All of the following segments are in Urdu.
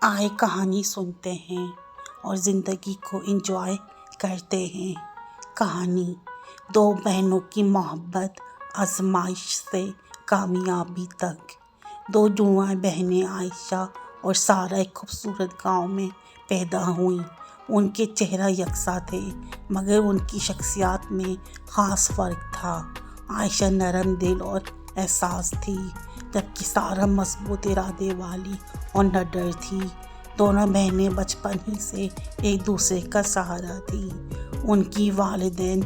آئے کہانی سنتے ہیں اور زندگی کو انجوائے کرتے ہیں۔ کہانی دو بہنوں کی محبت آزمائش سے کامیابی تک۔ دو جوان بہنیں عائشہ اور سارہ ایک خوبصورت گاؤں میں پیدا ہوئیں۔ ان کے چہرہ یکساں تھے مگر ان کی شخصیات میں خاص فرق تھا۔ عائشہ نرم دل اور حساس تھی جبکہ سارہ مضبوط ارادے والی اور نڈر تھی۔ دونوں بہنیں بچپن ہی سے ایک دوسرے کا سہارا تھیں۔ ان کی والدین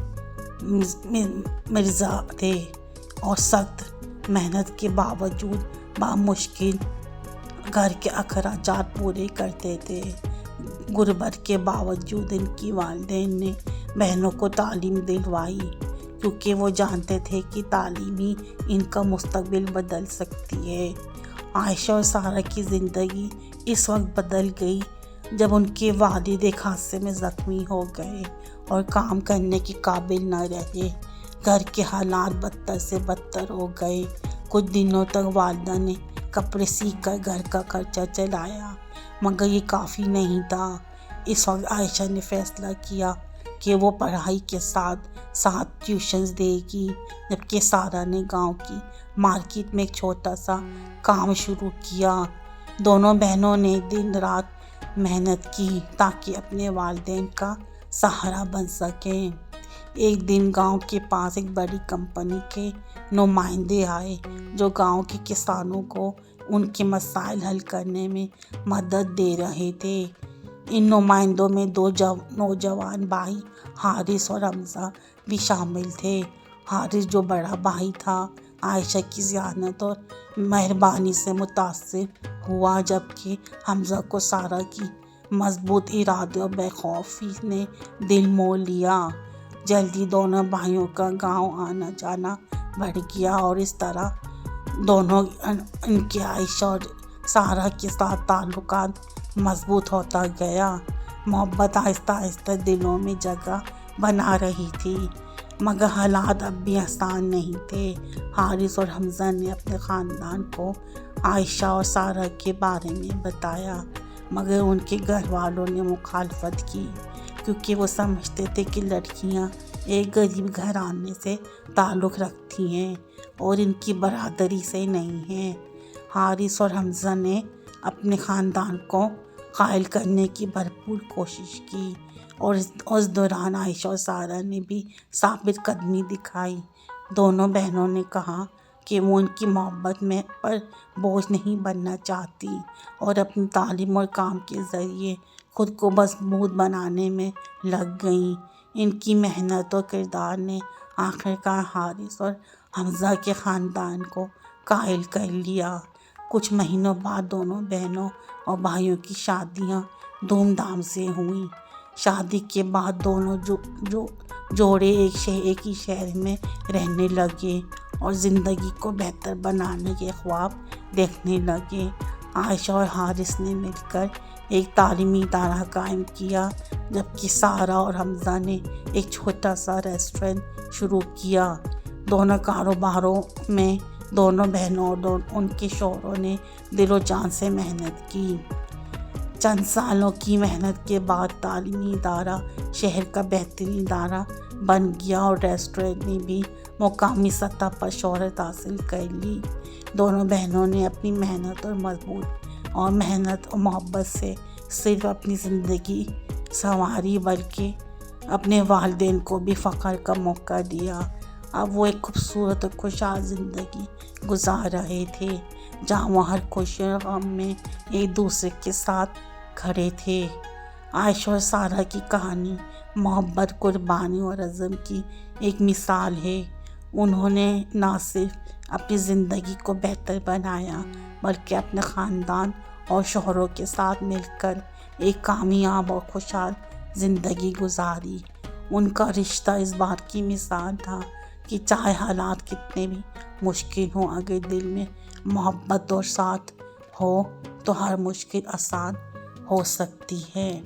مرزا تھے اور سخت محنت کے باوجود بمشکل گھر کے اخراجات پورے کرتے تھے۔ غربت کے باوجود ان کی والدین نے بہنوں کو تعلیم دلوائی کیونکہ وہ جانتے تھے کہ تعلیم ہی ان کا مستقبل بدل سکتی ہے۔ عائشہ اور سارہ کی زندگی اس وقت بدل گئی جب ان کے والد ایک حادثے میں زخمی ہو گئے اور کام کرنے کے قابل نہ رہے۔ گھر کے حالات بدتر سے بدتر ہو گئے۔ کچھ دنوں تک والدہ نے کپڑے سیکھ کر گھر کا خرچہ چلایا مگر یہ کافی نہیں تھا۔ اس وقت عائشہ نے فیصلہ کیا کہ وہ پڑھائی کے ساتھ ساتھ ٹیوشنز دے گی جبکہ سارہ نے گاؤں کی مارکیٹ میں ایک چھوٹا سا کام شروع کیا۔ دونوں بہنوں نے دن رات محنت کی تاکہ اپنے والدین کا سہارا بن سکیں۔ ایک دن گاؤں کے پاس ایک بڑی کمپنی کے نمائندے آئے جو گاؤں کے کسانوں کو ان کے مسائل حل کرنے میں مدد دے رہے تھے۔ ان نمائندوں میں دو نوجوان بھائی حارث اور حمزہ بھی شامل تھے۔ حارث جو بڑا بھائی تھا عائشہ کی ذہانت اور مہربانی سے متاثر ہوا جبکہ حمزہ کو سارہ کی مضبوط ارادے اور بے خوفی نے دل مول لیا۔ جلدی دونوں بھائیوں کا گاؤں آنا جانا بڑھ گیا اور اس طرح دونوں ان کے عائشہ اور سارہ کے ساتھ تعلقات مضبوط ہوتا گیا۔ محبت آہستہ آہستہ دلوں میں جگہ بنا رہی تھی مگر حالات اب بھی آسان نہیں تھے۔ حارث اور حمزہ نے اپنے خاندان کو عائشہ اور سارہ کے بارے میں بتایا مگر ان کے گھر والوں نے مخالفت کی کیونکہ وہ سمجھتے تھے کہ لڑکیاں ایک غریب گھرانے سے تعلق رکھتی ہیں اور ان کی برادری سے نہیں ہیں۔ حارث اور حمزہ نے اپنے خاندان کو قائل کرنے کی بھرپور کوشش کی اور اس دوران عائشہ اور سارہ نے بھی ثابت قدمی دکھائی۔ دونوں بہنوں نے کہا کہ وہ ان کی محبت میں پر بوجھ نہیں بننا چاہتی اور اپنی تعلیم اور کام کے ذریعے خود کو مضبوط بنانے میں لگ گئیں۔ ان کی محنت اور کردار نے آخرکار حارث اور حمزہ کے خاندان کو قائل کر لیا۔ کچھ مہینوں بعد دونوں بہنوں اور بھائیوں کی شادیاں دھوم دھام سے ہوئیں۔ شادی کے بعد دونوں جوڑے ایک ہی شہر میں رہنے لگے اور زندگی کو بہتر بنانے کے خواب دیکھنے لگے۔ عائشہ اور حارث نے مل کر ایک تعلیمی ادارہ قائم کیا جبکہ سارہ اور حمزہ نے ایک چھوٹا سا ریسٹورنٹ شروع کیا۔ دونوں کاروباروں میں دونوں بہنوں اور ان کے شوہروں نے دل و جان سے محنت کی۔ چند سالوں کی محنت کے بعد تعلیمی ادارہ شہر کا بہترین ادارہ بن گیا اور ریسٹورنٹ نے بھی مقامی سطح پر شہرت حاصل کر لی۔ دونوں بہنوں نے اپنی محنت اور محبت سے صرف اپنی زندگی سنواری بلکہ اپنے والدین کو بھی فخر کا موقع دیا۔ اب وہ ایک خوبصورت اور خوشحال زندگی گزار رہے تھے جہاں وہ ہر خوشی اور غم میں ایک دوسرے کے ساتھ کھڑے تھے۔ عائشہ اور سارہ کی کہانی محبت، قربانی اور عزم کی ایک مثال ہے۔ انہوں نے نہ صرف اپنی زندگی کو بہتر بنایا بلکہ اپنے خاندان اور شوہروں کے ساتھ مل کر ایک کامیاب اور خوشحال زندگی گزاری۔ ان کا رشتہ اس بات کی مثال تھا کہ چاہے حالات کتنے بھی مشکل ہوں اگر دل میں محبت اور ساتھ ہو تو ہر مشکل آسان ہو سکتی ہے۔